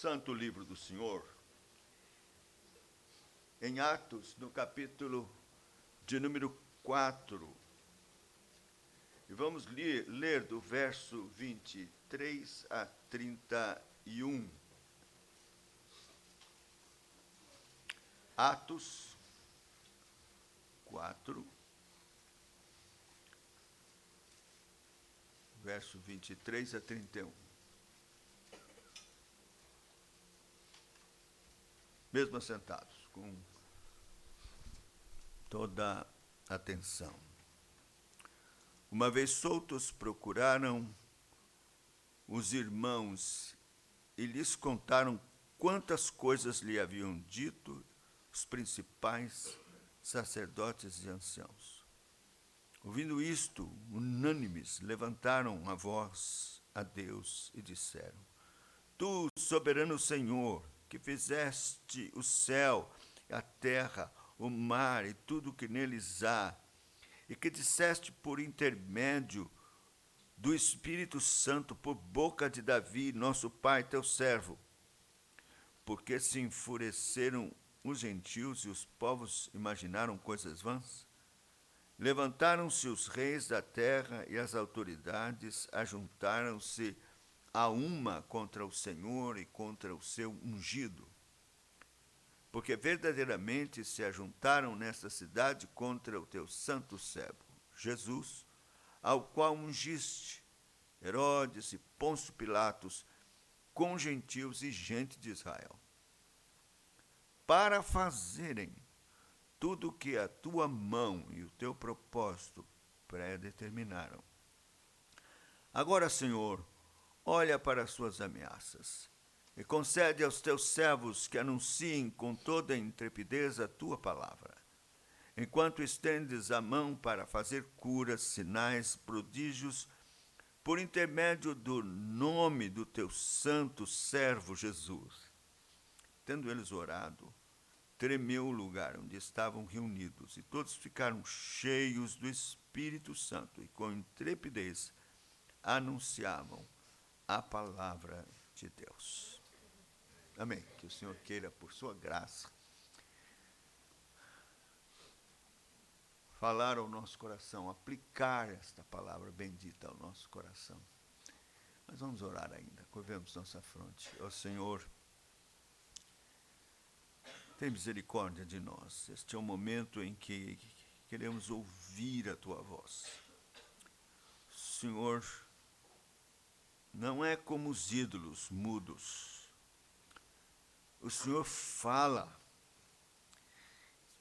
Santo Livro do Senhor, em Atos, no capítulo de número 4. E vamos ler do verso 23 a 31. Atos 4, verso 23 a 31. Mesmo assentados, com toda a atenção. Uma vez soltos, procuraram os irmãos e lhes contaram quantas coisas lhe haviam dito os principais sacerdotes e anciãos. Ouvindo isto, unânimes, levantaram a voz a Deus e disseram: Tu, soberano Senhor, que fizeste o céu, a terra, o mar e tudo o que neles há, e que disseste por intermédio do Espírito Santo, por boca de Davi, nosso pai, teu servo, porque se enfureceram os gentios e os povos imaginaram coisas vãs? Levantaram-se os reis da terra e as autoridades ajuntaram-se a uma contra o Senhor e contra o seu ungido. Porque verdadeiramente se ajuntaram nesta cidade contra o teu santo servo, Jesus, ao qual ungiste Herodes e Pôncio Pilatos, com gentios e gente de Israel, para fazerem tudo o que a tua mão e o teu propósito predeterminaram. Agora, Senhor, olha para as suas ameaças e concede aos teus servos que anunciem com toda a intrepidez a tua palavra, enquanto estendes a mão para fazer curas, sinais, prodígios, por intermédio do nome do teu santo servo Jesus. Tendo eles orado, tremeu o lugar onde estavam reunidos, e todos ficaram cheios do Espírito Santo e com intrepidez anunciavam a palavra de Deus. Amém. Que o Senhor queira, por sua graça, falar ao nosso coração, aplicar esta palavra bendita ao nosso coração. Mas vamos orar ainda, curvemos nossa fronte. Ó Senhor, tem misericórdia de nós. Este é o momento em que queremos ouvir a tua voz. Senhor, não é como os ídolos mudos. O Senhor fala,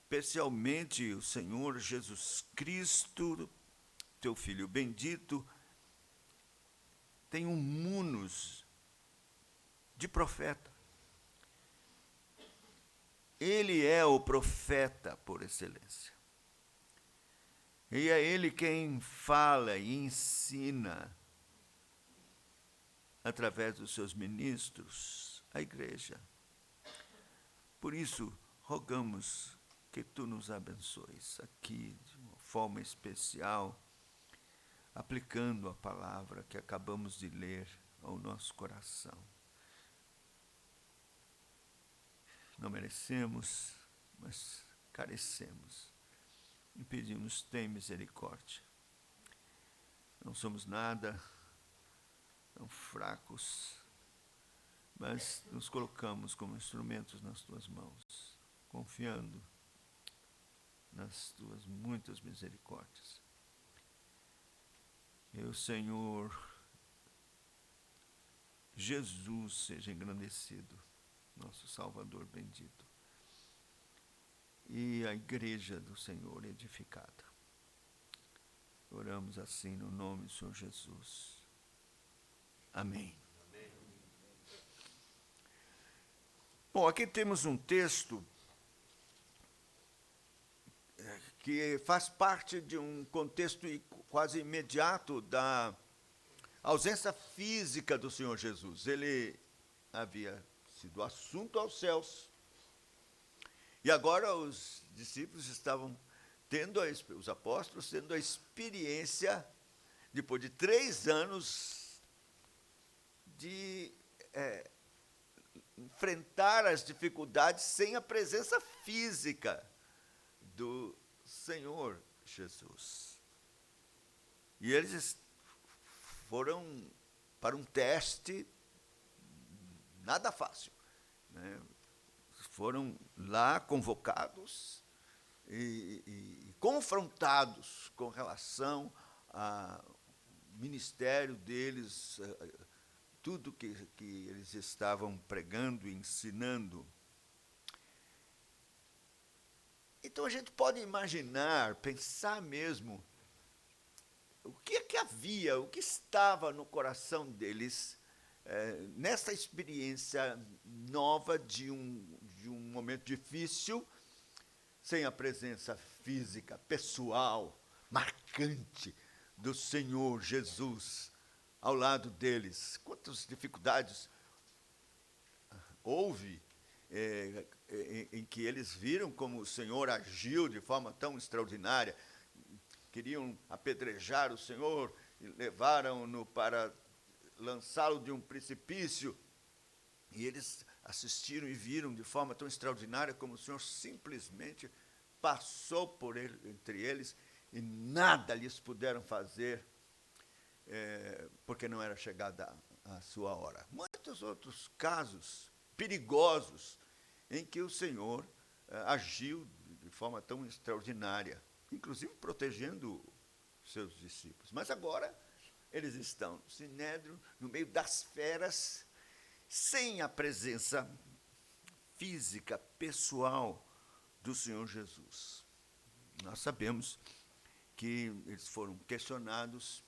especialmente o Senhor Jesus Cristo, teu Filho bendito, tem um munus de profeta. Ele é o profeta por excelência. E é ele quem fala e ensina, através dos seus ministros, a igreja. Por isso, rogamos que tu nos abençoes aqui de uma forma especial, aplicando a palavra que acabamos de ler ao nosso coração. Não merecemos, mas carecemos. E pedimos, tem misericórdia. Não somos nada, tão fracos, mas nos colocamos como instrumentos nas tuas mãos, confiando nas tuas muitas misericórdias. Que o Senhor Jesus seja engrandecido, nosso Salvador bendito, e a igreja do Senhor edificada. Oramos assim no nome do Senhor Jesus. Amém. Bom, aqui temos um texto que faz parte de um contexto quase imediato da ausência física do Senhor Jesus. Ele havia sido assunto aos céus, e agora os discípulos estavam tendo, os apóstolos, tendo a experiência, depois de 3 anos, de enfrentar as dificuldades sem a presença física do Senhor Jesus. E eles foram para um teste nada fácil, né? Foram lá convocados e confrontados com relação ao ministério deles, tudo que eles estavam pregando e ensinando. Então a gente pode imaginar, pensar mesmo, o que é que havia, o que estava no coração deles nessa experiência nova de um momento difícil, sem a presença física, pessoal, marcante do Senhor Jesus ao lado deles. Quantas dificuldades houve em que eles viram como o Senhor agiu de forma tão extraordinária. Queriam apedrejar o Senhor e levaram-no para lançá-lo de um precipício. E eles assistiram e viram de forma tão extraordinária como o Senhor simplesmente passou por entre eles e nada lhes puderam fazer, porque não era chegada a sua hora. Muitos outros casos perigosos em que o Senhor agiu de forma tão extraordinária, inclusive protegendo seus discípulos. Mas agora eles estão no Sinédrio, no meio das feras, sem a presença física, pessoal do Senhor Jesus. Nós sabemos que eles foram questionados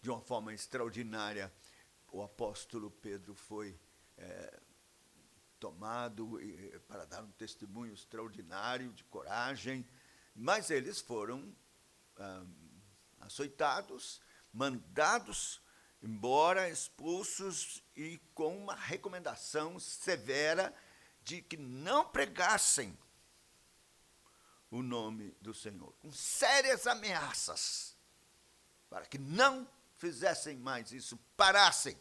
de uma forma extraordinária. O apóstolo Pedro foi tomado para dar um testemunho extraordinário de coragem, mas eles foram açoitados, mandados embora, expulsos e com uma recomendação severa de que não pregassem o nome do Senhor, com sérias ameaças, para que não fizessem mais isso, parassem.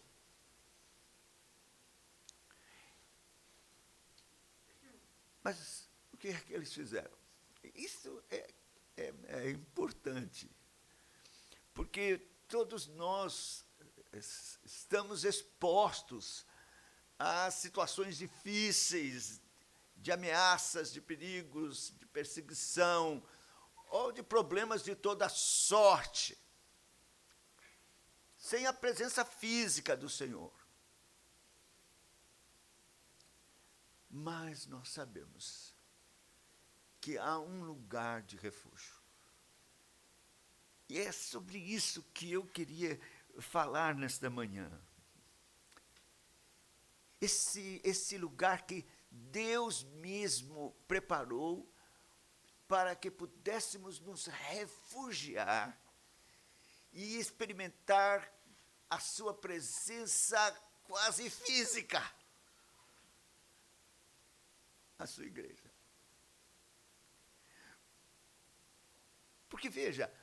Mas o que é que eles fizeram? Isso é importante, porque todos nós estamos expostos a situações difíceis, de ameaças, de perigos, de perseguição, ou de problemas de toda sorte, sem a presença física do Senhor. Mas nós sabemos que há um lugar de refúgio. E é sobre isso que eu queria falar nesta manhã. Esse lugar que Deus mesmo preparou para que pudéssemos nos refugiar e experimentar a sua presença quase física, a sua igreja. Porque, veja,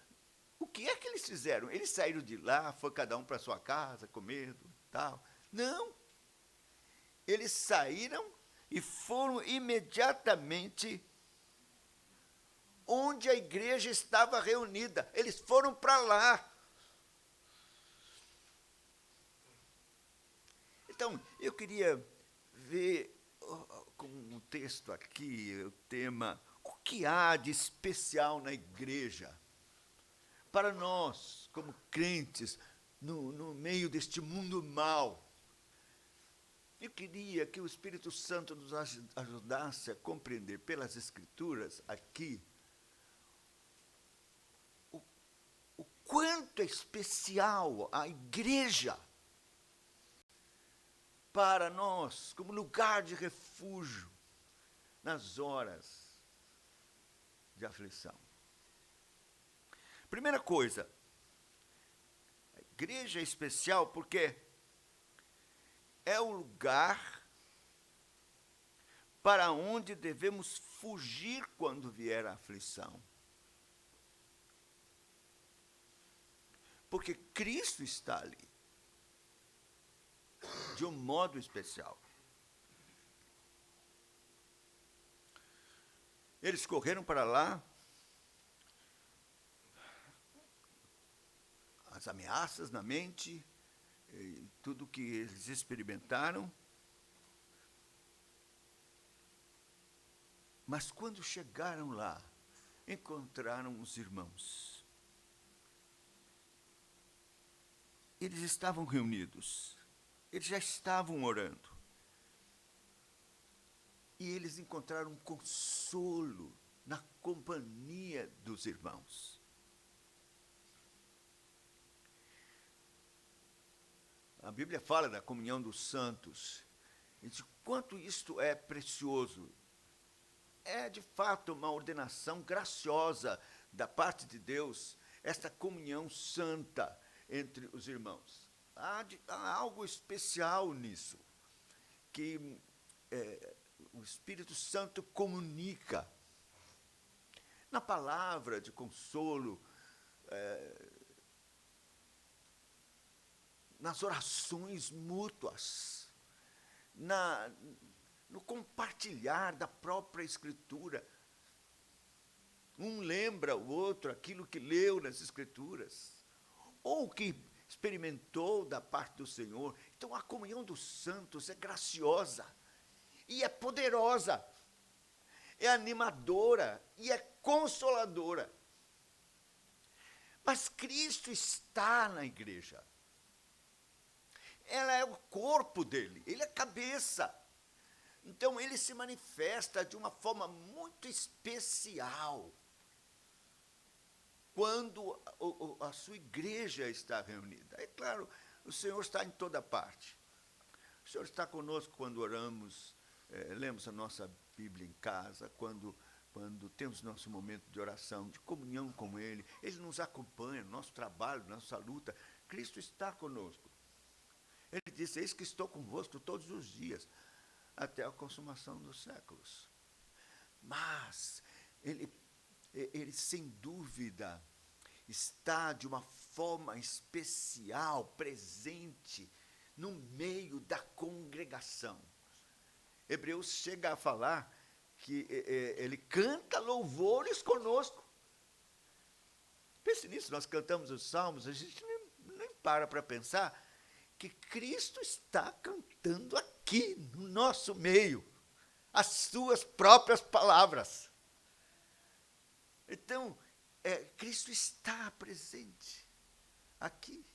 o que é que eles fizeram? Eles saíram de lá, foi cada um para sua casa, com medo, tal. Não. Eles saíram e foram imediatamente onde a igreja estava reunida. Eles foram para lá. Então, eu queria ver com um texto aqui, o tema, o que há de especial na igreja para nós, como crentes, no meio deste mundo mau. Eu queria que o Espírito Santo nos ajudasse a compreender pelas Escrituras aqui o quanto é especial a igreja para nós, como lugar de refúgio nas horas de aflição. Primeira coisa, a igreja é especial porque é o lugar para onde devemos fugir quando vier a aflição. Porque Cristo está ali, de um modo especial. Eles correram para lá, as ameaças na mente, tudo que eles experimentaram. Mas quando chegaram lá, encontraram os irmãos. Eles estavam reunidos, eles já estavam orando. E eles encontraram um consolo na companhia dos irmãos. A Bíblia fala da comunhão dos santos, e de quanto isto é precioso. É, de fato, uma ordenação graciosa da parte de Deus, esta comunhão santa entre os irmãos. Há algo especial nisso, que o Espírito Santo comunica. Na palavra de consolo, nas orações mútuas, no compartilhar da própria Escritura. Um lembra o outro aquilo que leu nas Escrituras, ou que experimentou da parte do Senhor. Então, a comunhão dos santos é graciosa, e é poderosa, é animadora, e é consoladora. Mas Cristo está na igreja. Ela é o corpo dele, ele é a cabeça. Então, ele se manifesta de uma forma muito especial quando a sua igreja está reunida. É claro, o Senhor está em toda parte. O Senhor está conosco quando oramos, lemos a nossa Bíblia em casa, quando temos nosso momento de oração, de comunhão com Ele. Ele nos acompanha no nosso trabalho, na nossa luta. Cristo está conosco. Ele disse: eis que estou convosco todos os dias, até a consumação dos séculos. Mas ele sem dúvida está de uma forma especial, presente no meio da congregação. Hebreus chega a falar que ele canta louvores conosco. Pense nisso, nós cantamos os salmos, a gente nem para pensar que Cristo está cantando aqui, no nosso meio, as suas próprias palavras. Então, Cristo está presente aqui.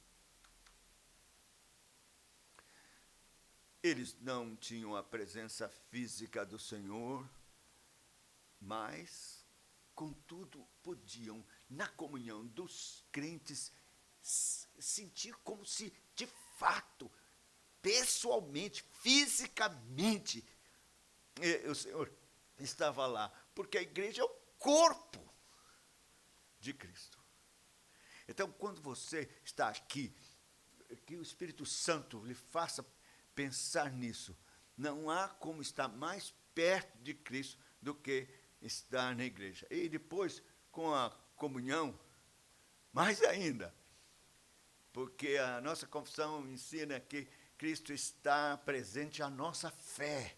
Eles não tinham a presença física do Senhor, mas, contudo, podiam, na comunhão dos crentes, sentir como se, de fato, pessoalmente, fisicamente, o Senhor estava lá, porque a igreja é o corpo de Cristo. Então, quando você está aqui, que o Espírito Santo lhe faça pensar nisso. Não há como estar mais perto de Cristo do que estar na igreja. E depois, com a comunhão, mais ainda, porque a nossa confissão ensina que Cristo está presente à nossa fé.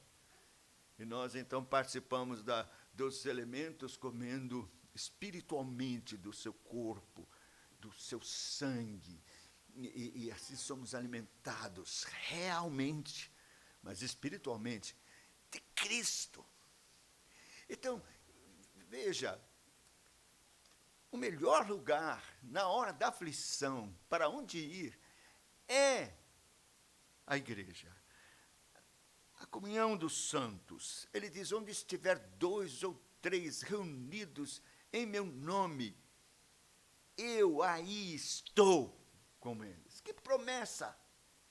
E nós, então, participamos dos elementos comendo espiritualmente do seu corpo, do seu sangue, e assim somos alimentados realmente, mas espiritualmente, de Cristo. Então, veja, o melhor lugar na hora da aflição, para onde ir, é a igreja. A comunhão dos santos. Ele diz: onde estiver 2 ou 3 reunidos em meu nome, eu aí estou com eles. Que promessa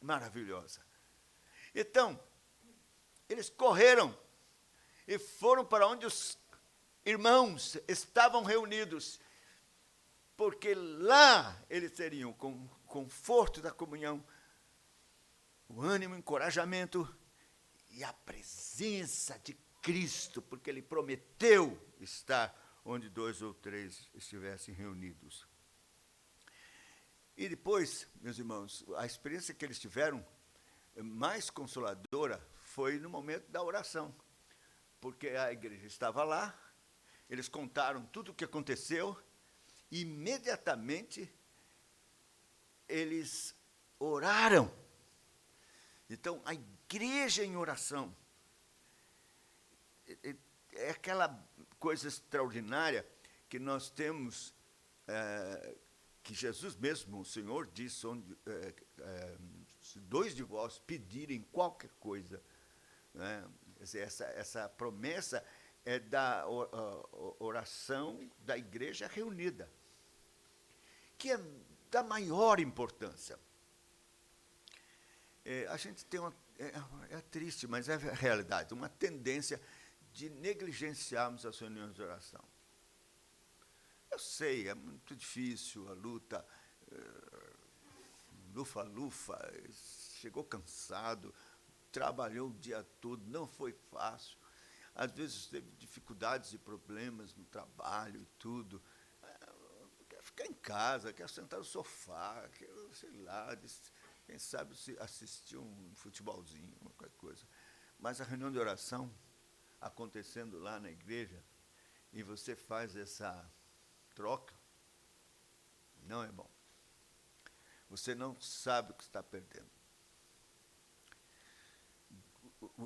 maravilhosa. Então, eles correram e foram para onde os irmãos estavam reunidos, porque lá eles teriam, com o conforto da comunhão, o ânimo, o encorajamento e a presença de Cristo, porque Ele prometeu estar onde 2 ou 3 estivessem reunidos. E depois, meus irmãos, a experiência que eles tiveram mais consoladora foi no momento da oração, porque a igreja estava lá, Eles contaram tudo o que aconteceu e, imediatamente, eles oraram. Então, a igreja em oração é aquela coisa extraordinária que nós temos, que Jesus mesmo, o Senhor, disse, onde se dois de vós pedirem qualquer coisa, né? Essa promessa é da oração da igreja reunida, que é da maior importância. A gente tem é triste, mas é a realidade, uma tendência de negligenciarmos as reuniões de oração. Eu sei, é muito difícil a luta, lufa-lufa, chegou cansado, trabalhou o dia todo, não foi fácil. Às vezes teve dificuldades e problemas no trabalho e tudo. Quer ficar em casa, quer sentar no sofá, quer, sei lá, quem sabe assistir um futebolzinho, qualquer coisa. Mas a reunião de oração acontecendo lá na igreja, e você faz essa troca, não é bom. Você não sabe o que está perdendo.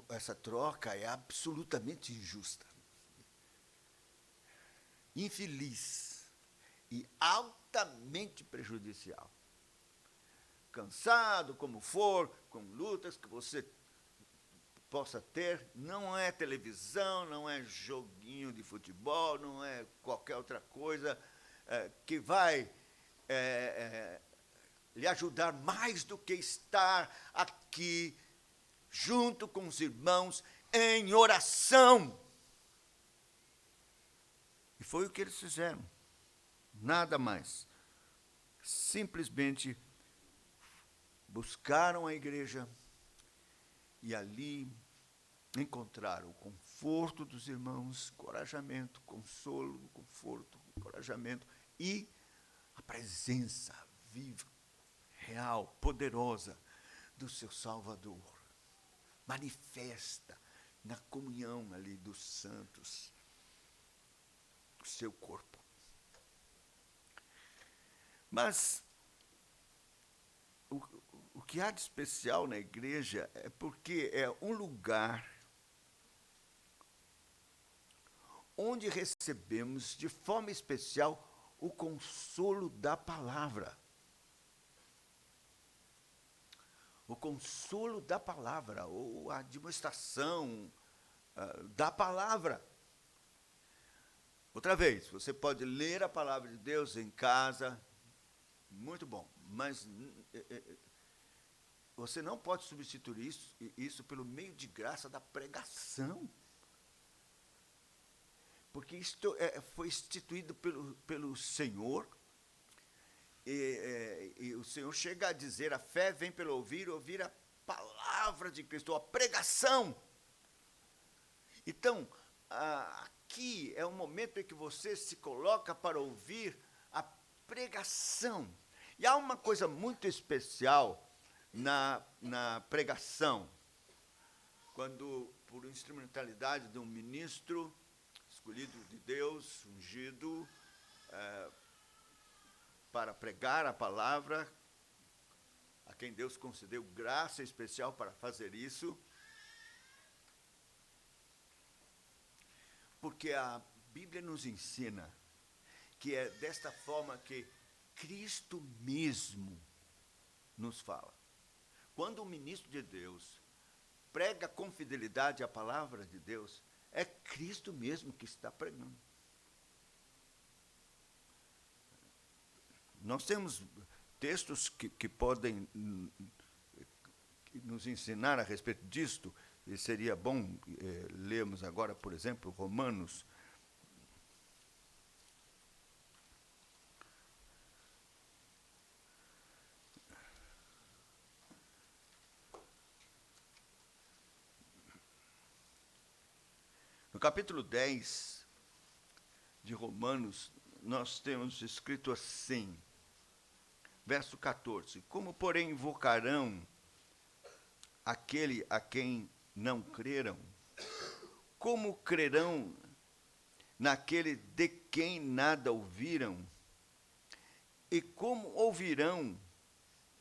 Essa troca é absolutamente injusta, infeliz e altamente prejudicial. Cansado como for, com lutas que você possa ter, não é televisão, não é joguinho de futebol, não é qualquer outra coisa que vai lhe ajudar mais do que estar aqui junto com os irmãos em oração. E foi o que eles fizeram. Nada mais. Simplesmente buscaram a igreja e ali encontraram o conforto dos irmãos, encorajamento, consolo, conforto, encorajamento e a presença viva, real, poderosa do seu Salvador, manifesta na comunhão ali dos santos, do seu corpo. Mas o que há de especial na igreja é porque é um lugar onde recebemos de forma especial o consolo da palavra. O consolo da palavra, ou a demonstração da palavra. Outra vez, você pode ler a palavra de Deus em casa, muito bom, mas você não pode substituir isso pelo meio de graça da pregação. Porque isto foi instituído pelo Senhor, e o Senhor chega a dizer, a fé vem pelo ouvir a palavra de Cristo, a pregação. Então, aqui é um momento em que você se coloca para ouvir a pregação. E há uma coisa muito especial na pregação, quando, por instrumentalidade de um ministro escolhido de Deus, ungido, para pregar a palavra, a quem Deus concedeu graça especial para fazer isso, porque a Bíblia nos ensina que é desta forma que Cristo mesmo nos fala. Quando o ministro de Deus prega com fidelidade a palavra de Deus, é Cristo mesmo que está pregando. Nós temos textos que podem nos ensinar a respeito disto, e seria bom lermos agora, por exemplo, Romanos. No capítulo 10 de Romanos, nós temos escrito assim, verso 14: como, porém, invocarão aquele a quem não creram? Como crerão naquele de quem nada ouviram? E como ouvirão,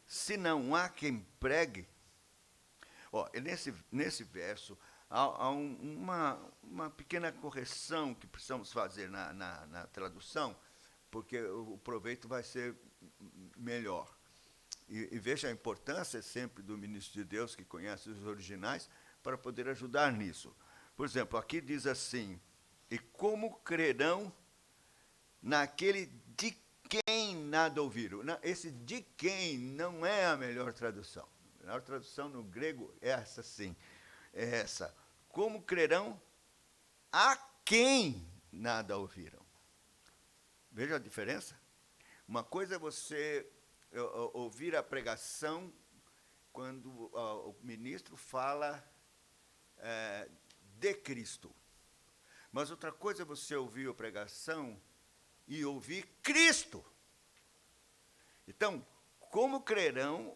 se não há quem pregue? Nesse verso, há uma pequena correção que precisamos fazer na tradução, porque o proveito vai ser melhor. E veja a importância sempre do ministro de Deus, que conhece os originais, para poder ajudar nisso. Por exemplo, aqui diz assim: e como crerão naquele de quem nada ouviram? Esse de quem não é a melhor tradução. A melhor tradução no grego é essa, sim. É essa. Como crerão a quem nada ouviram? Veja a diferença. Uma coisa é você ouvir a pregação quando o ministro fala de Cristo. Mas outra coisa é você ouvir a pregação e ouvir Cristo. Então, como crerão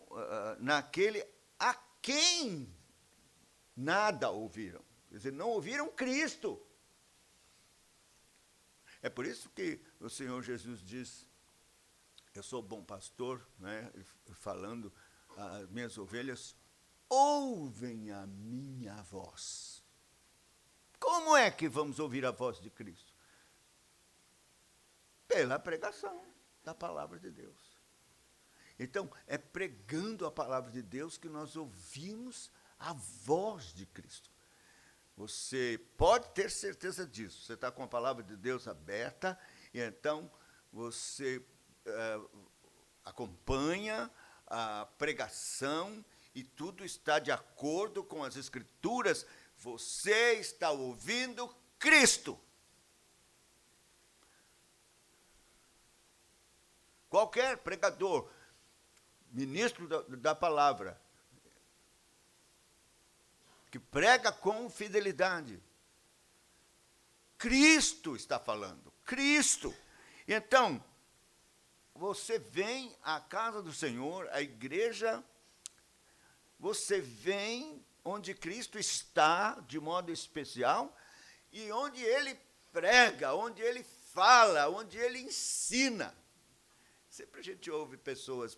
naquele a quem nada ouviram? Quer dizer, não ouviram Cristo. É por isso que o Senhor Jesus diz: eu sou bom pastor, né? Falando, as minhas ovelhas ouvem a minha voz. Como é que vamos ouvir a voz de Cristo? Pela pregação da palavra de Deus. Então, é pregando a palavra de Deus que nós ouvimos a voz de Cristo. Você pode ter certeza disso. Você está com a palavra de Deus aberta, e então você acompanha a pregação e tudo está de acordo com as Escrituras. Você está ouvindo Cristo. Qualquer pregador, ministro da palavra, que prega com fidelidade, Cristo está falando, Cristo. Então, você vem à casa do Senhor, à igreja, você vem onde Cristo está, de modo especial, e onde Ele prega, onde Ele fala, onde Ele ensina. Sempre a gente ouve pessoas,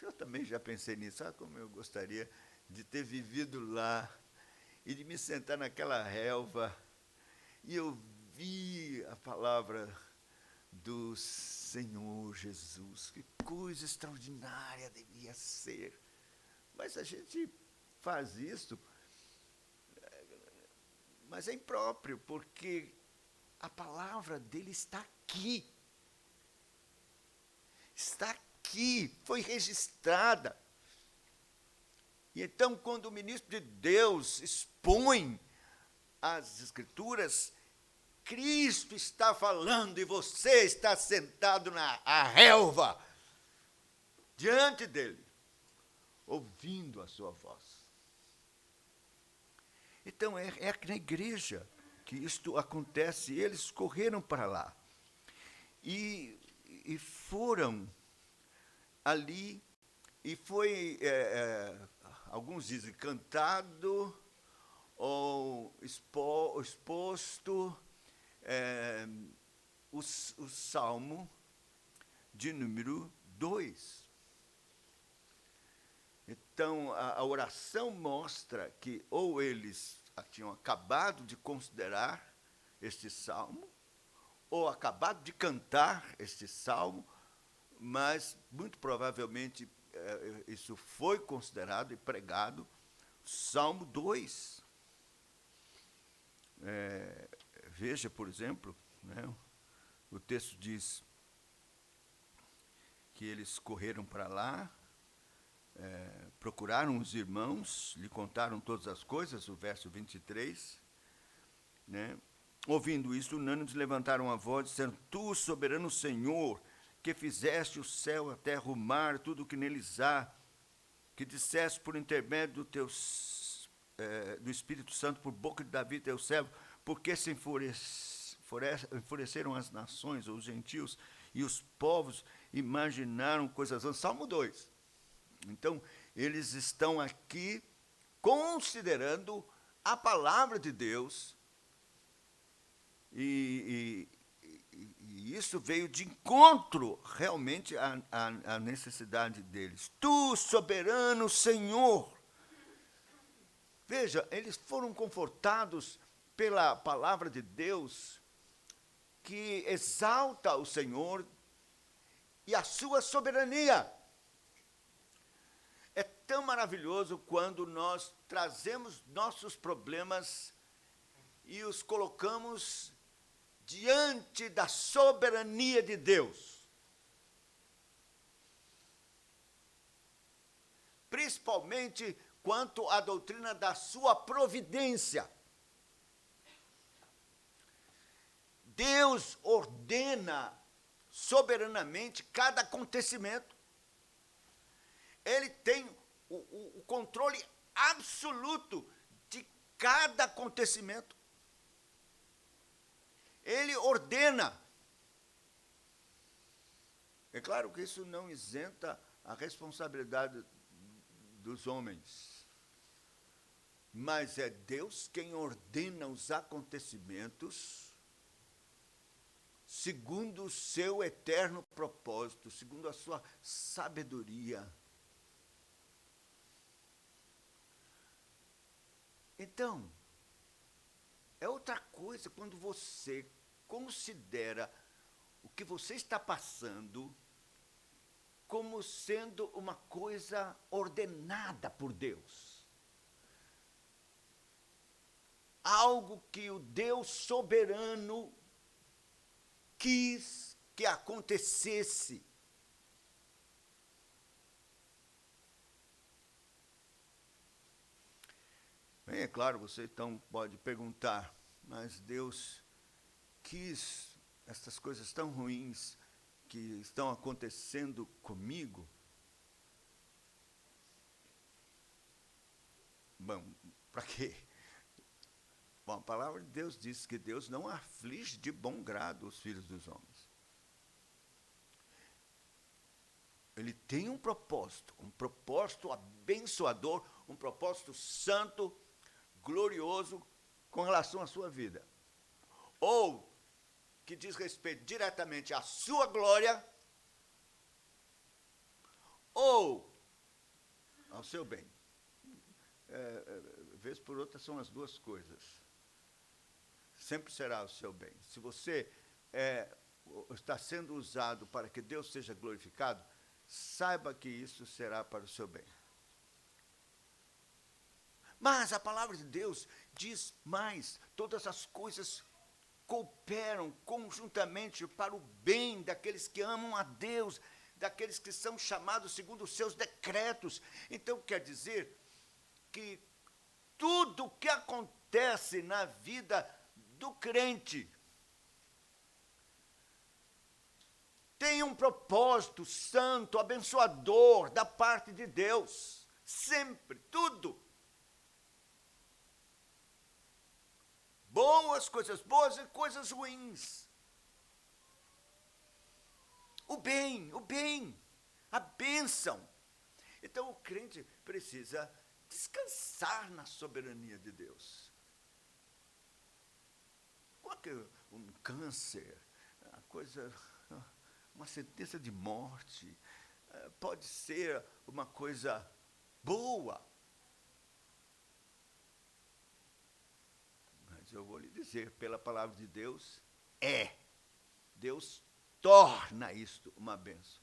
eu também já pensei nisso, sabe como eu gostaria de ter vivido lá, e de me sentar naquela relva, e ouvir a palavra do Senhor Jesus. Que coisa extraordinária devia ser. Mas a gente faz isso, mas é impróprio, porque a palavra dele está aqui. Está aqui, foi registrada. E então, quando o ministro de Deus expõe as Escrituras, Cristo está falando e você está sentado na relva, diante dele, ouvindo a sua voz. Então, é na igreja que isto acontece. Eles correram para lá e foram ali, e foi, alguns dizem, cantado ou exposto o Salmo de número 2. Então, a oração mostra que ou eles tinham acabado de considerar este salmo, ou acabado de cantar este salmo, mas, muito provavelmente, isso foi considerado e pregado, Salmo 2. Veja, por exemplo, né, o texto diz que eles correram para lá, procuraram os irmãos, lhe contaram todas as coisas, o verso 23, né? Ouvindo isso, unânimes levantaram a voz, dizendo: Tu, soberano Senhor, que fizeste o céu, a terra, o mar, tudo o que neles há, que disseste por intermédio do Espírito Santo, por boca de Davi, teu servo, porque se enfureceram as nações, ou os gentios, e os povos imaginaram coisas vãs. Salmo 2. Então, eles estão aqui considerando a palavra de Deus E isso veio de encontro realmente à necessidade deles. Tu, soberano Senhor. Veja, eles foram confortados pela palavra de Deus, que exalta o Senhor e a sua soberania. É tão maravilhoso quando nós trazemos nossos problemas e os colocamos diante da soberania de Deus. Principalmente quanto à doutrina da sua providência. Deus ordena soberanamente cada acontecimento. Ele tem o controle absoluto de cada acontecimento. Ele ordena. É claro que isso não isenta a responsabilidade dos homens. Mas é Deus quem ordena os acontecimentos segundo o seu eterno propósito, segundo a sua sabedoria. Então, é outra coisa quando você considera o que você está passando como sendo uma coisa ordenada por Deus. Algo que o Deus soberano quis que acontecesse. Bem, é claro, você então pode perguntar, mas Deus quis essas coisas tão ruins que estão acontecendo comigo? Bom, para quê? Bom, a palavra de Deus diz que Deus não aflige de bom grado os filhos dos homens. Ele tem um propósito abençoador, um propósito santo, glorioso com relação à sua vida. Ou que diz respeito diretamente à sua glória, ou ao seu bem. Vez por outra são as duas coisas. Sempre será o seu bem. Se você está sendo usado para que Deus seja glorificado, saiba que isso será para o seu bem. Mas a palavra de Deus diz mais: todas as coisas cooperam conjuntamente para o bem daqueles que amam a Deus, daqueles que são chamados segundo os seus decretos. Então, quer dizer que tudo o que acontece na vida do crente tem um propósito santo, abençoador da parte de Deus. Sempre, tudo. Boas, coisas boas e coisas ruins. O bem, a bênção. Então o crente precisa descansar na soberania de Deus. Como é que um câncer, uma sentença de morte, pode ser uma coisa boa? Mas eu vou lhe dizer, pela palavra de Deus, Deus torna isto uma bênção.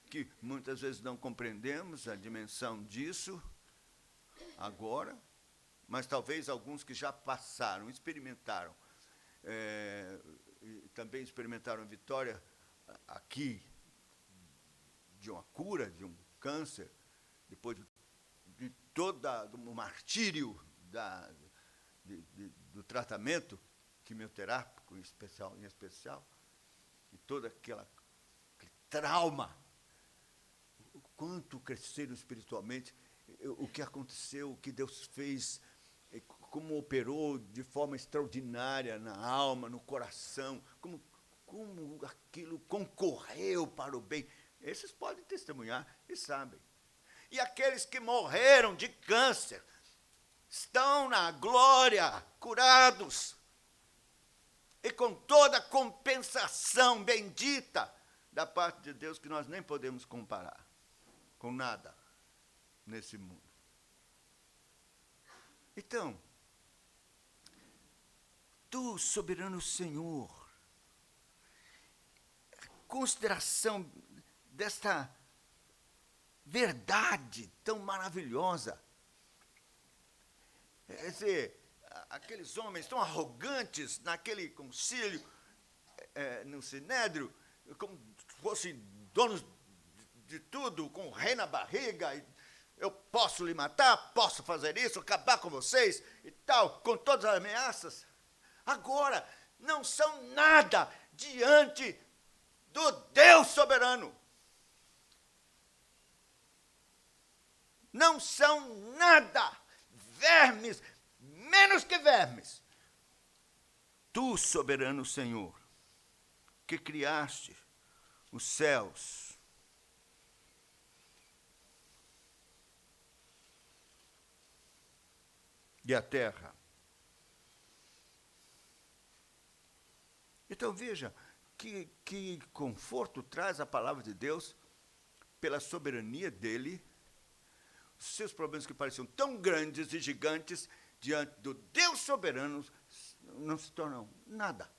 Que muitas vezes não compreendemos a dimensão disso agora, mas talvez alguns que já passaram, experimentaram, e também experimentaram a vitória aqui de uma cura, de um câncer, depois de todo o martírio do tratamento quimioterápico em especial, e todo aquele trauma, o quanto cresceram espiritualmente, o que aconteceu, o que Deus fez, como operou de forma extraordinária na alma, no coração, como aquilo concorreu para o bem. Esses podem testemunhar e sabem. E aqueles que morreram de câncer, estão na glória, curados, e com toda a compensação bendita da parte de Deus, que nós nem podemos comparar com nada nesse mundo. Então, tu, soberano Senhor, consideração desta verdade tão maravilhosa. Quer dizer, aqueles homens tão arrogantes naquele concílio, no Sinédrio, como se fossem donos de tudo, com o rei na barriga, e eu posso lhe matar, posso fazer isso, acabar com vocês e tal, com todas as ameaças. Agora, não são nada diante do Deus soberano. Não são nada, vermes, menos que vermes. Tu, soberano Senhor, que criaste os céus, e a terra. Então veja que conforto traz a palavra de Deus pela soberania dele. Os seus problemas que pareciam tão grandes e gigantes diante do Deus soberano não se tornam nada.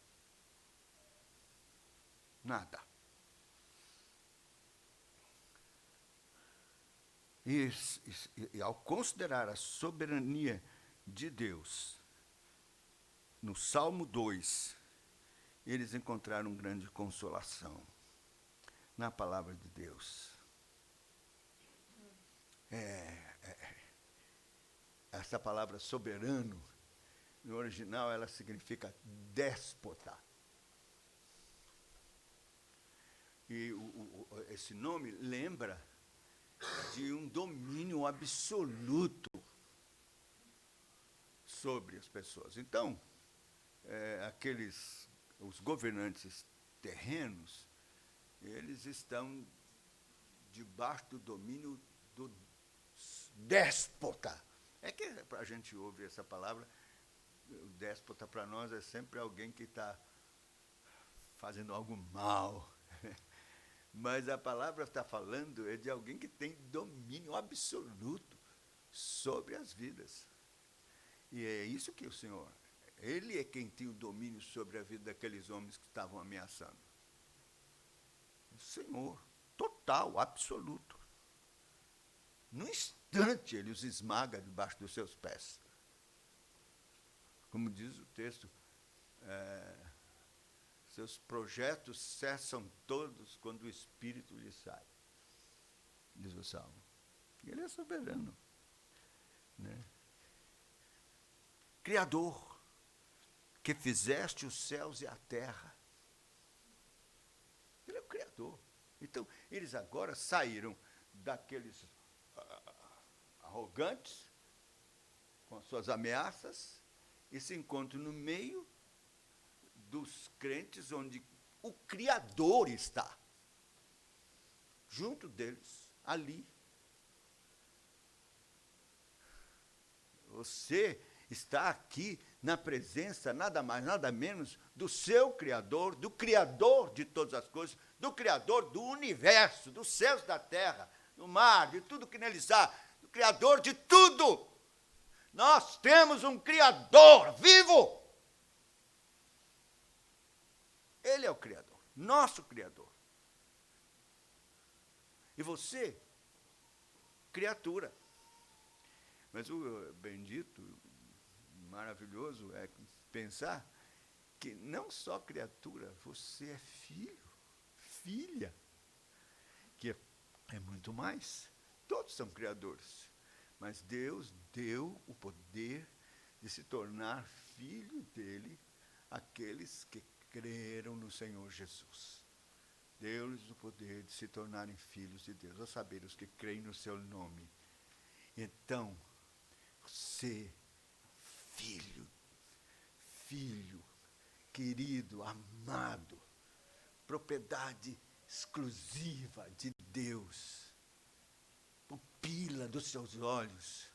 Nada. E ao considerar a soberania de Deus, no Salmo 2, eles encontraram grande consolação na palavra de Deus. Essa palavra soberano, no original, ela significa déspota. E esse nome lembra de um domínio absoluto sobre as pessoas. Então, os governantes terrenos, eles estão debaixo do domínio do déspota. É que a gente ouve essa palavra, o déspota para nós é sempre alguém que está fazendo algo mal. Mas a palavra está falando é de alguém que tem domínio absoluto sobre as vidas. E é isso que o Senhor, Ele é quem tem o domínio sobre a vida daqueles homens que estavam ameaçando. O Senhor, total, absoluto. Num instante, Ele os esmaga debaixo dos seus pés. Como diz o texto, seus projetos cessam todos quando o Espírito lhe sai, diz o Salmo. Ele é soberano, né? Criador, que fizeste os céus e a terra. Ele é o Criador. Então, eles agora saíram daqueles arrogantes, com as suas ameaças, e se encontram no meio dos crentes, onde o Criador está, junto deles, ali. Você está aqui na presença, nada mais, nada menos, do seu Criador, do Criador de todas as coisas, do Criador do universo, dos céus, da terra, do mar, de tudo que neles há, do Criador de tudo. Nós temos um Criador vivo. Ele é o Criador, nosso Criador. E você, criatura. Mas o bendito, maravilhoso é pensar que não só criatura, você é filho, filha, que é muito mais. Todos são criadores. Mas Deus deu o poder de se tornar filho dele àqueles que creram no Senhor Jesus. Deu-lhes o poder de se tornarem filhos de Deus, a saber, os que creem no seu nome. Então, você, filho, querido, amado, propriedade exclusiva de Deus, pupila dos seus olhos,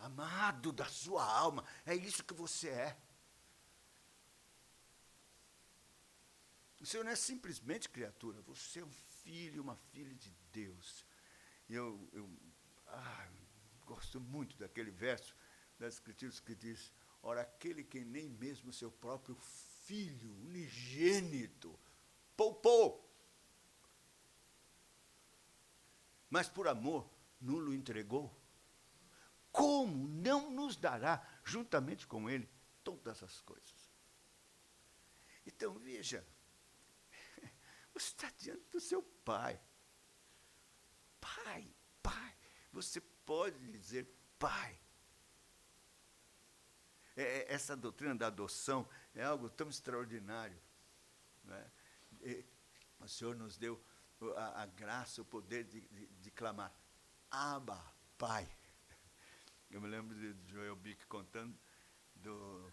amado da sua alma. É isso que você é. Você não é simplesmente criatura, você é um filho, uma filha de Deus. E eu gosto muito daquele verso das Escrituras que diz: ora, aquele que nem mesmo seu próprio filho unigênito poupou, mas por amor nulo entregou, como não nos dará juntamente com ele todas as coisas? Então, veja, você está diante do seu pai. Pai, pai. Você pode dizer pai. Essa doutrina da adoção é algo tão extraordinário. Né? O Senhor nos deu a graça, o poder de clamar: Abba, pai. Eu me lembro de Joel Bick contando do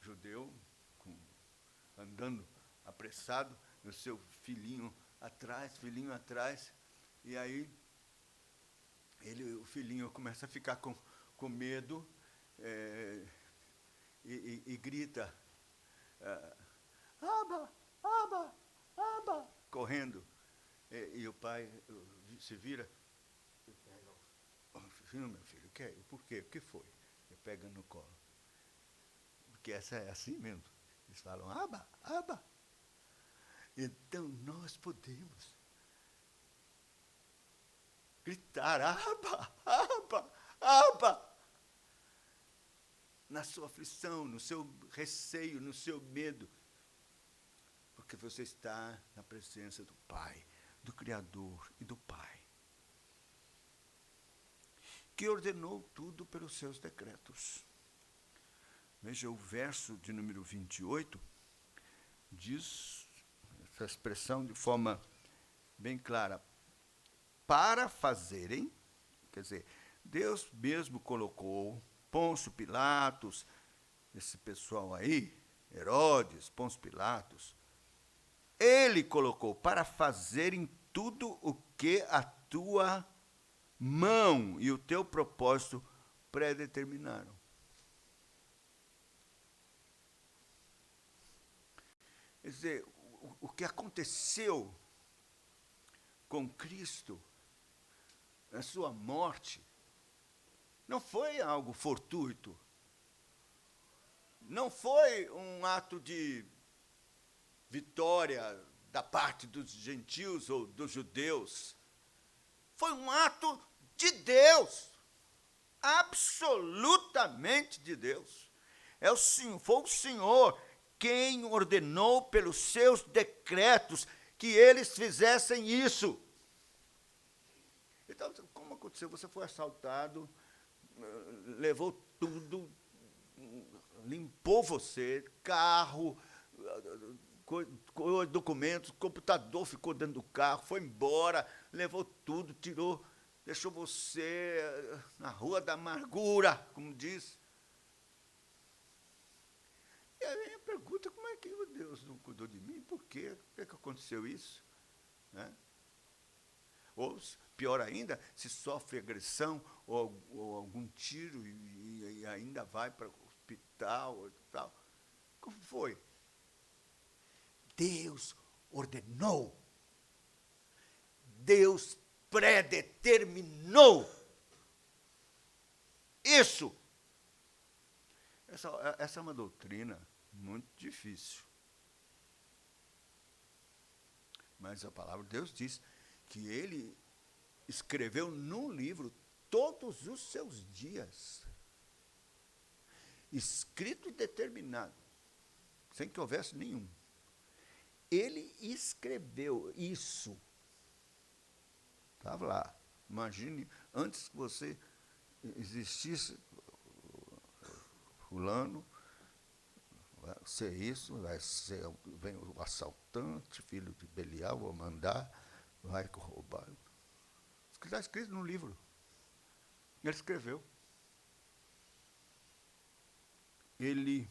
judeu andando apressado, o seu filhinho atrás, e aí o filhinho começa a ficar com medo e grita: Abba, Abba, Abba, correndo. E o pai se vira e pega meu filho, por quê? O que foi? Ele pega no colo. Porque essa é assim mesmo. Eles falam: Abba, Abba. Então nós podemos gritar: Abba, Abba, Abba. Na sua aflição, no seu receio, no seu medo. Porque você está na presença do Pai, do Criador e do Pai, que ordenou tudo pelos seus decretos. Veja, o verso de número 28 diz essa expressão de forma bem clara: para fazerem, quer dizer, Deus mesmo colocou Pôncio Pilatos, esse pessoal aí, Herodes, Pôncio Pilatos, ele colocou para fazerem tudo o que a tua mão e o teu propósito predeterminaram. Quer dizer, o que aconteceu com Cristo, na sua morte, não foi algo fortuito, não foi um ato de vitória da parte dos gentios ou dos judeus, foi um ato de Deus, absolutamente de Deus. Foi o Senhor quem ordenou pelos seus decretos que eles fizessem isso. Então, como aconteceu? Você foi assaltado, levou tudo, limpou você, carro, documentos, computador ficou dentro do carro, foi embora, levou tudo, tirou, deixou você na rua da amargura, como diz. E aí a pergunta: como é que Deus não cuidou de mim? Por quê? Por que aconteceu isso? Né? Ou, pior ainda, se sofre agressão ou algum tiro e ainda vai para o hospital e tal. Como foi? Deus ordenou. Deus predeterminou. Isso. Essa é uma doutrina muito difícil. Mas a palavra de Deus diz que ele escreveu num livro todos os seus dias, escrito e determinado, sem que houvesse nenhum. Ele escreveu isso. Estava lá. Imagine, antes que você existisse, fulano, vai ser isso, vem o assaltante, filho de Belial, vou mandar, vai roubar. Está escrito no livro. Ele escreveu. Eles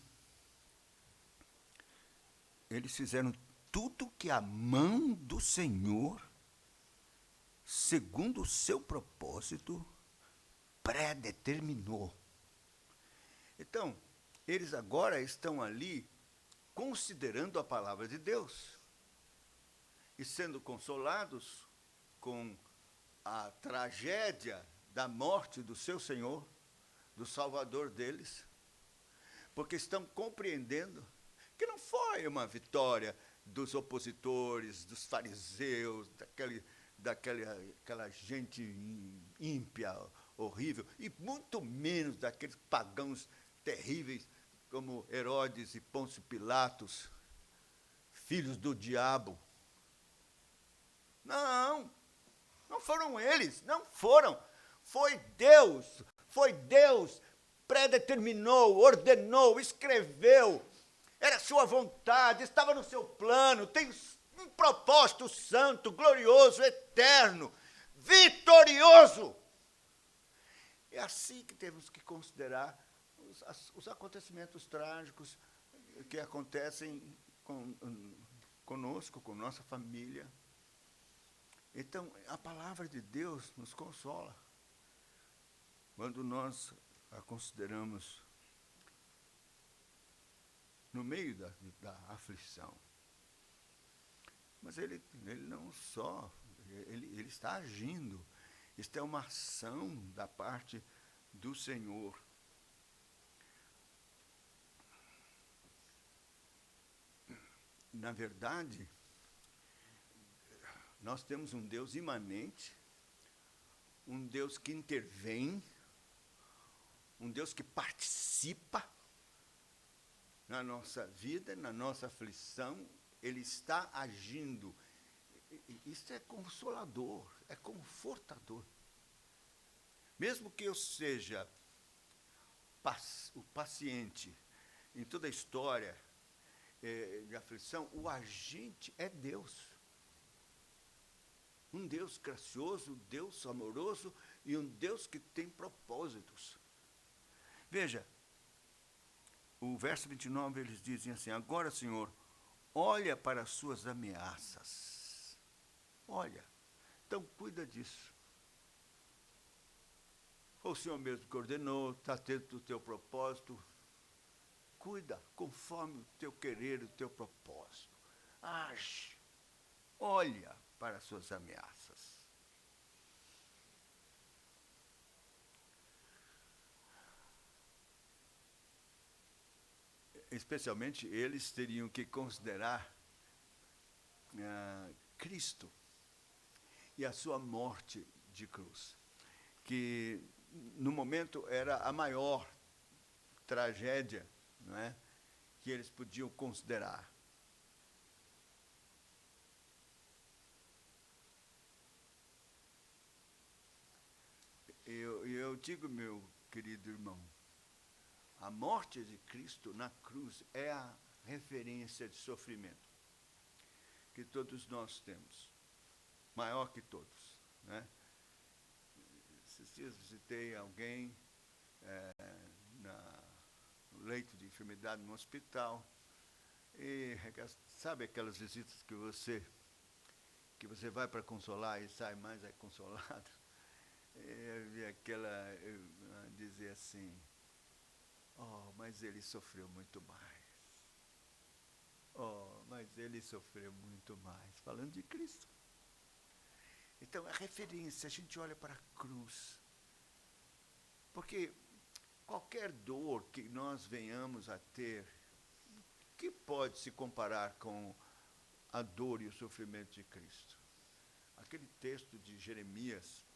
fizeram tudo que a mão do Senhor, segundo o seu propósito, predeterminou. Então, eles agora estão ali considerando a palavra de Deus e sendo consolados com a tragédia da morte do seu Senhor, do Salvador deles, porque estão compreendendo que não foi uma vitória dos opositores, dos fariseus, daquela gente ímpia, horrível, e muito menos daqueles pagãos terríveis como Herodes e Pôncio Pilatos, filhos do diabo. Não foram eles, não foram. Foi Deus, predeterminou, ordenou, escreveu. Era sua vontade, estava no seu plano, tem um propósito santo, glorioso, eterno, vitorioso. É assim que temos que considerar os acontecimentos trágicos que acontecem conosco, com nossa família. Então, a palavra de Deus nos consola quando nós a consideramos no meio da aflição. Mas ele não só, ele está agindo. Isto é uma ação da parte do Senhor. Na verdade, nós temos um Deus imanente, um Deus que intervém, um Deus que participa na nossa vida, na nossa aflição. Ele está agindo. Isso é consolador, é confortador. Mesmo que eu seja o paciente em toda a história de aflição, o agente é Deus. Um Deus gracioso, um Deus amoroso e um Deus que tem propósitos. Veja, o verso 29, eles dizem assim: agora, Senhor, olha para as suas ameaças. Olha. Então, cuida disso. Foi o Senhor mesmo que ordenou, está dentro do teu propósito. Cuida conforme o teu querer, o teu propósito. Age. Olha para as suas ameaças. Especialmente, eles teriam que considerar Cristo e a sua morte de cruz, que no momento era a maior tragédia, não é, que eles podiam considerar. Eu digo, meu querido irmão, a morte de Cristo na cruz é a referência de sofrimento que todos nós temos, maior que todos, né? Esses dias visitei alguém no leito de enfermidade no hospital, e sabe aquelas visitas que você vai para consolar e sai mais consolado? Eu vi dizer assim: oh, mas ele sofreu muito mais. Oh, mas ele sofreu muito mais. Falando de Cristo. Então, a referência, a gente olha para a cruz. Porque qualquer dor que nós venhamos a ter, que pode se comparar com a dor e o sofrimento de Cristo? Aquele texto de Jeremias,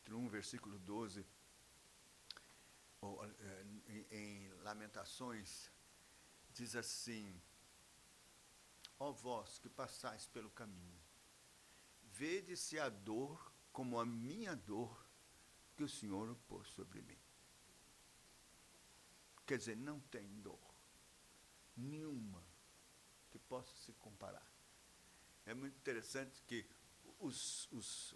capítulo 1, versículo 12, em Lamentações, diz assim: ó vós que passais pelo caminho, vede se a dor como a minha dor que o Senhor pôs sobre mim. Quer dizer, não tem dor nenhuma que possa se comparar. É muito interessante que os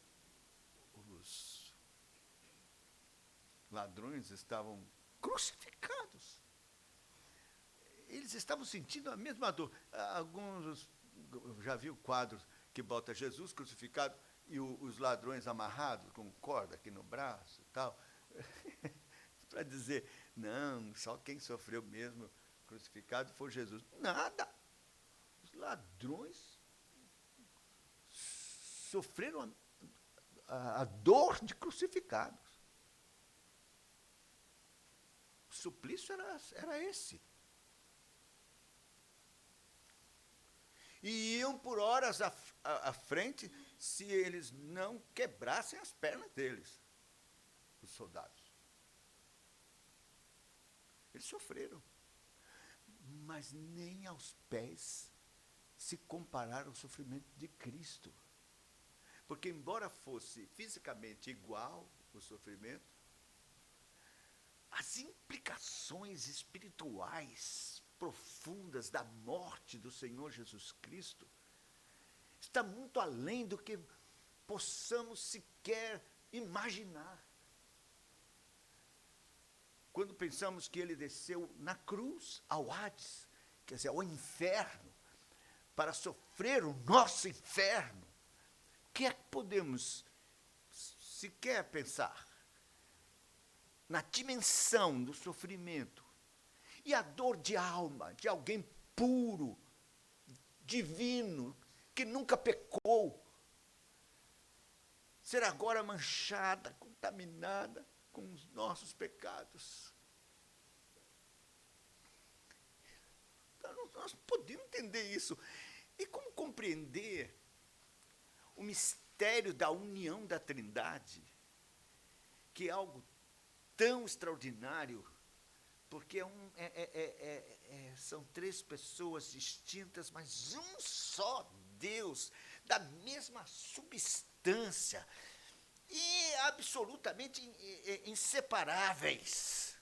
ladrões estavam crucificados. Eles estavam sentindo a mesma dor. Alguns já viu quadros que bota Jesus crucificado e os ladrões amarrados com corda aqui no braço e tal. para dizer, não, só quem sofreu mesmo crucificado foi Jesus. Nada. Os ladrões sofreram a dor de crucificados. O suplício era esse. E iam por horas à frente se eles não quebrassem as pernas deles, os soldados. Eles sofreram. Mas nem aos pés se compararam ao sofrimento de Cristo. Porque, embora fosse fisicamente igual o sofrimento, as implicações espirituais profundas da morte do Senhor Jesus Cristo está muito além do que possamos sequer imaginar. Quando pensamos que ele desceu na cruz, ao Hades, quer dizer, ao inferno, para sofrer o nosso inferno, o que é que podemos sequer pensar? Na dimensão do sofrimento e a dor de alma de alguém puro, divino, que nunca pecou, ser agora manchada, contaminada com os nossos pecados. Então, nós podemos entender isso. E como compreender o mistério da união da Trindade, que é algo tão extraordinário, porque são três pessoas distintas, mas um só Deus, da mesma substância, e absolutamente inseparáveis.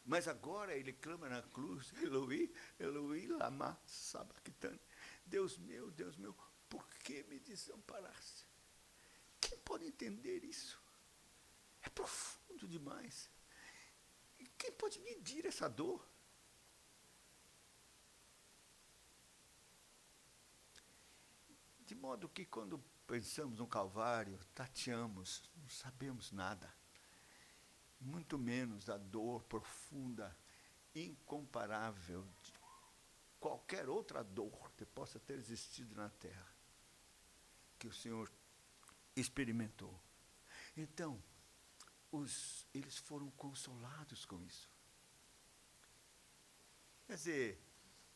Mas agora ele clama na cruz, Eloi, Eloi, lama sabachthani. Deus meu, por que me desamparaste? Quem pode entender isso? É profundo demais. E quem pode medir essa dor? De modo que, quando pensamos no Calvário, tateamos, não sabemos nada. Muito menos da dor profunda, incomparável, de qualquer outra dor que possa ter existido na terra, que o Senhor experimentou. Então, eles foram consolados com isso. Quer dizer,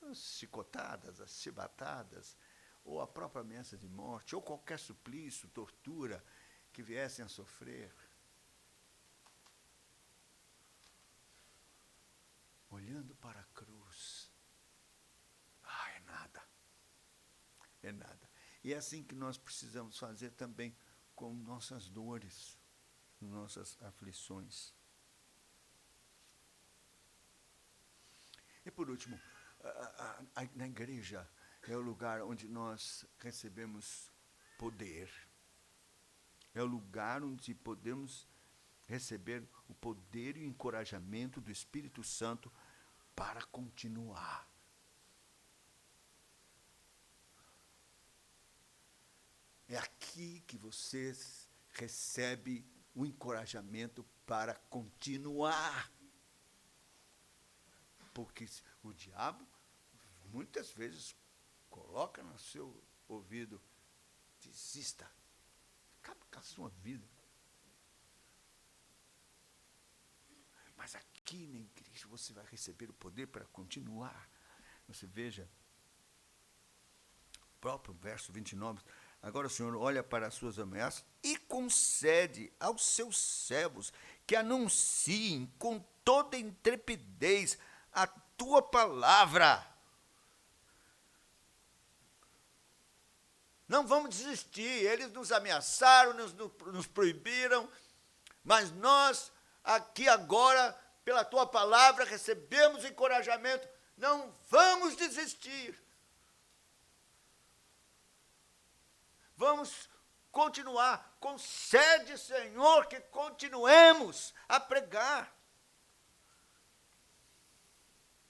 as chicotadas, as chibatadas, ou a própria ameaça de morte, ou qualquer suplício, tortura que viessem a sofrer, olhando para a cruz, é nada. É nada. E é assim que nós precisamos fazer também com nossas dores, nossas aflições. E por último, na igreja é o lugar onde nós recebemos poder. É o lugar onde podemos receber o poder e o encorajamento do Espírito Santo para continuar. É aqui que você recebe o encorajamento para continuar. Porque o diabo, muitas vezes, coloca no seu ouvido, desista, acaba com a sua vida. Mas aqui na igreja você vai receber o poder para continuar. Você veja, o próprio verso 29, agora o Senhor olha para as suas ameaças e concede aos seus servos que anunciem com toda intrepidez a tua palavra. Não vamos desistir, eles nos ameaçaram, nos proibiram, mas nós, aqui agora, pela tua palavra, recebemos encorajamento, não vamos desistir. Vamos continuar. Concede, Senhor, que continuemos a pregar.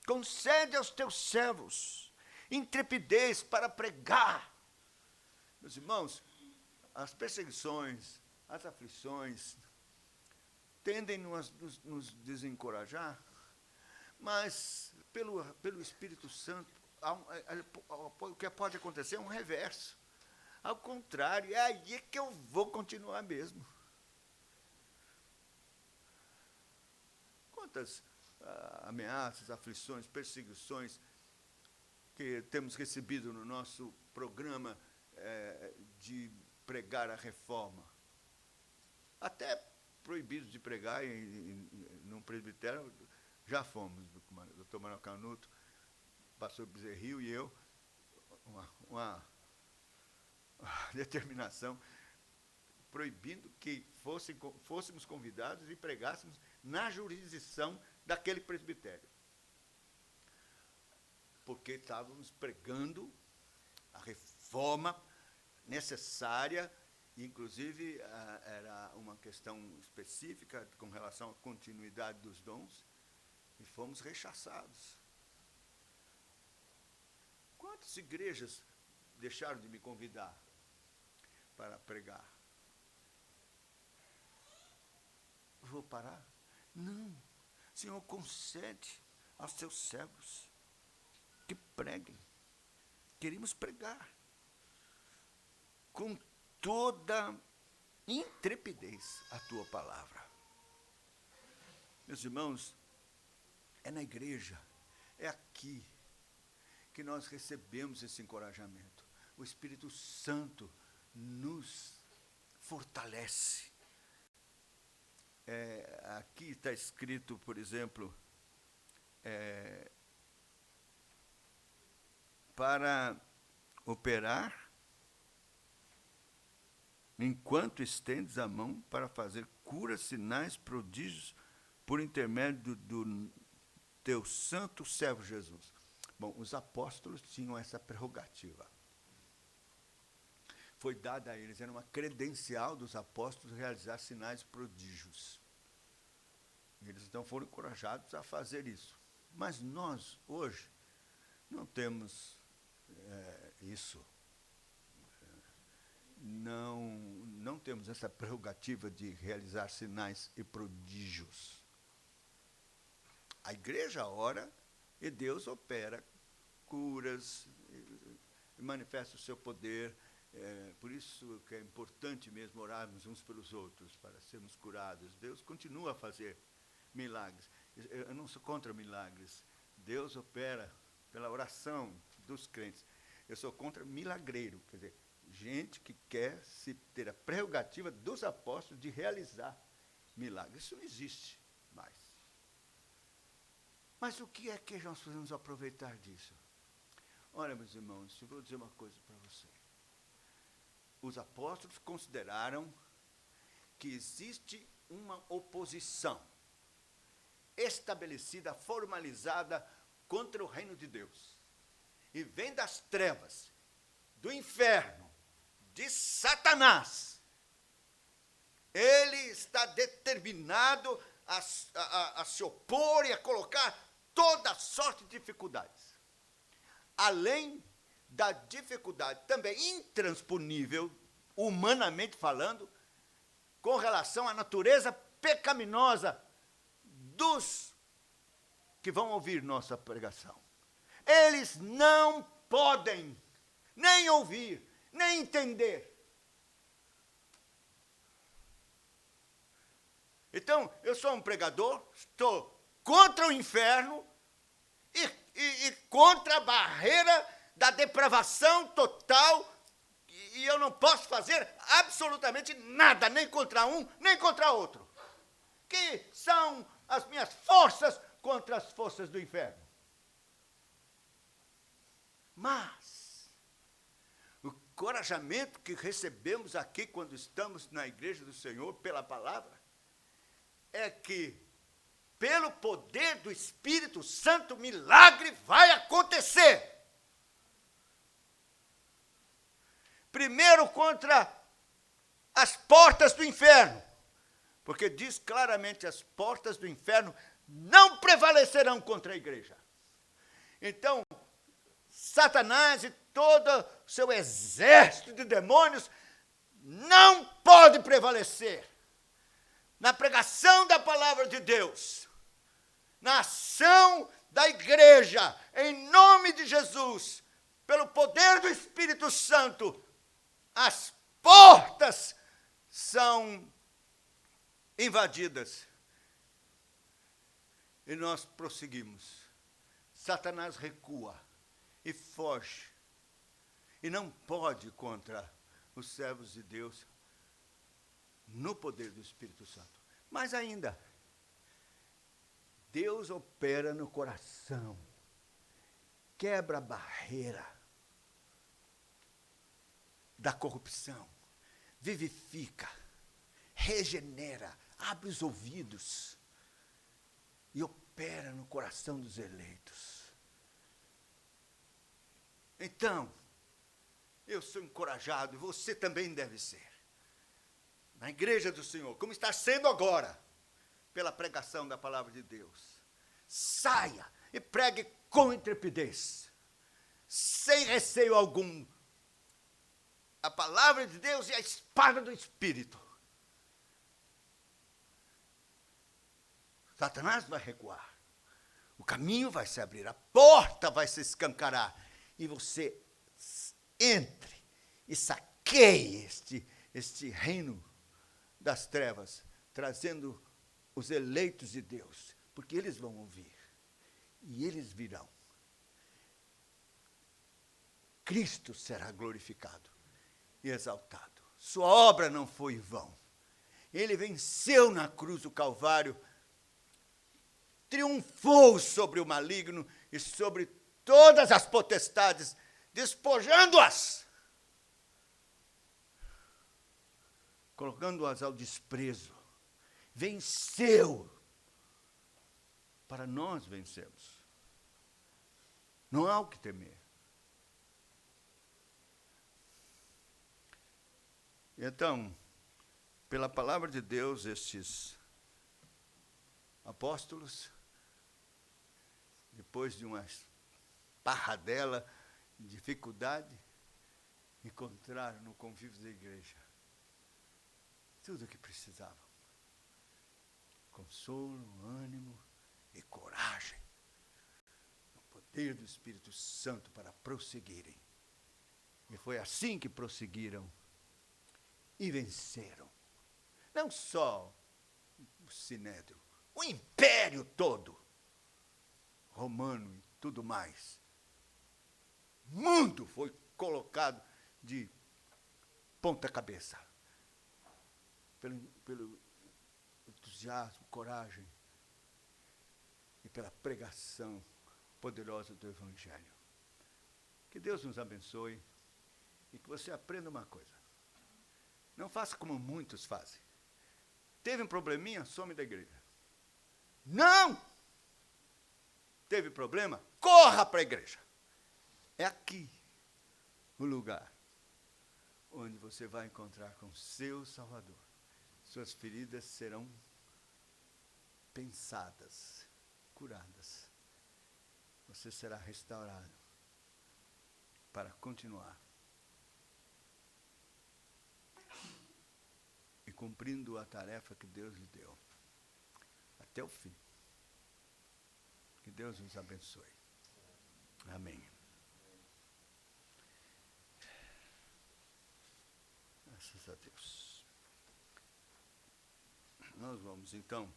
Concede aos teus servos intrepidez para pregar. Meus irmãos, as perseguições, as aflições, tendem nos desencorajar, mas pelo Espírito Santo, o que pode acontecer é um reverso. Ao contrário, é aí que eu vou continuar mesmo. Quantas ameaças, aflições, perseguições que temos recebido no nosso programa de pregar a reforma. Até proibidos de pregar num presbitério, já fomos, o doutor Manuel Canuto, o pastor Bezerril e eu, uma determinação proibindo que fôssemos convidados e pregássemos na jurisdição daquele presbitério. Porque estávamos pregando a reforma necessária, inclusive era uma questão específica com relação à continuidade dos dons, e fomos rechaçados. Quantas igrejas deixaram de me convidar para pregar? Vou parar? Não. O Senhor concede aos seus servos que preguem. Queremos pregar com toda intrepidez a tua palavra. Meus irmãos, é na igreja, é aqui que nós recebemos esse encorajamento. O Espírito Santo nos fortalece. Aqui está escrito, por exemplo, para operar enquanto estendes a mão para fazer curas, sinais, prodígios, por intermédio do teu santo servo Jesus. Bom, os apóstolos tinham essa prerrogativa. Foi dada a eles, era uma credencial dos apóstolos realizar sinais e prodígios. E eles, então, foram encorajados a fazer isso. Mas nós, hoje, não temos isso. Não temos essa prerrogativa de realizar sinais e prodígios. A igreja ora e Deus opera curas, e manifesta o seu poder. Por isso que é importante mesmo orarmos uns pelos outros, para sermos curados. Deus continua a fazer milagres. Eu não sou contra milagres. Deus opera pela oração dos crentes. Eu sou contra milagreiro, quer dizer, gente que quer se ter a prerrogativa dos apóstolos de realizar milagres. Isso não existe mais. Mas o que é que nós podemos aproveitar disso? Olha, meus irmãos, eu vou dizer uma coisa para você. Os apóstolos consideraram que existe uma oposição estabelecida, formalizada contra o reino de Deus. E vem das trevas, do inferno, de Satanás. Ele está determinado a se opor e a colocar toda sorte de dificuldades. Além da dificuldade também intransponível, humanamente falando, com relação à natureza pecaminosa dos que vão ouvir nossa pregação. Eles não podem nem ouvir, nem entender. Então, eu sou um pregador, estou contra o inferno e contra a barreira da depravação total, e eu não posso fazer absolutamente nada, nem contra um, nem contra outro, que são as minhas forças contra as forças do inferno. Mas o encorajamento que recebemos aqui quando estamos na igreja do Senhor pela palavra é que, pelo poder do Espírito Santo, milagre vai acontecer. Primeiro contra as portas do inferno, porque diz claramente: as portas do inferno não prevalecerão contra a igreja. Então, Satanás e todo o seu exército de demônios não pode prevalecer na pregação da palavra de Deus, na ação da igreja, em nome de Jesus, pelo poder do Espírito Santo, as portas são invadidas. E nós prosseguimos. Satanás recua e foge. E não pode contra os servos de Deus no poder do Espírito Santo. Mas ainda, Deus opera no coração, quebra a barreira da corrupção, vivifica, regenera, abre os ouvidos e opera no coração dos eleitos. Então, eu sou encorajado, e você também deve ser, na igreja do Senhor, como está sendo agora, pela pregação da palavra de Deus. Saia e pregue com intrepidez, sem receio algum, a palavra de Deus e a espada do Espírito. Satanás vai recuar, o caminho vai se abrir, a porta vai se escancarar, e você entre e saqueie este reino das trevas, trazendo os eleitos de Deus, porque eles vão ouvir, e eles virão. Cristo será glorificado e exaltado. Sua obra não foi em vão. Ele venceu na cruz do Calvário, triunfou sobre o maligno e sobre todas as potestades, despojando-as, colocando-as ao desprezo. Venceu para nós vencermos. Não há o que temer. Então, pela palavra de Deus, estes apóstolos, depois de uma esparradela, dificuldade, encontraram no convívio da igreja tudo o que precisavam. Consolo, ânimo e coragem. O poder do Espírito Santo para prosseguirem. E foi assim que prosseguiram e venceram. Não só o Sinédrio, o império todo, romano e tudo mais. O mundo foi colocado de ponta cabeça. Pelo entusiasmo, coragem e pela pregação poderosa do Evangelho. Que Deus nos abençoe e que você aprenda uma coisa. Não faça como muitos fazem. Teve um probleminha, some da igreja. Não! Teve problema? Corra para a igreja. É aqui o lugar onde você vai encontrar com seu Salvador. Suas feridas serão pensadas, curadas. Você será restaurado para continuar e cumprindo a tarefa que Deus lhe deu até o fim. Que Deus nos abençoe. Amém. Graças a Deus. Nós vamos, então,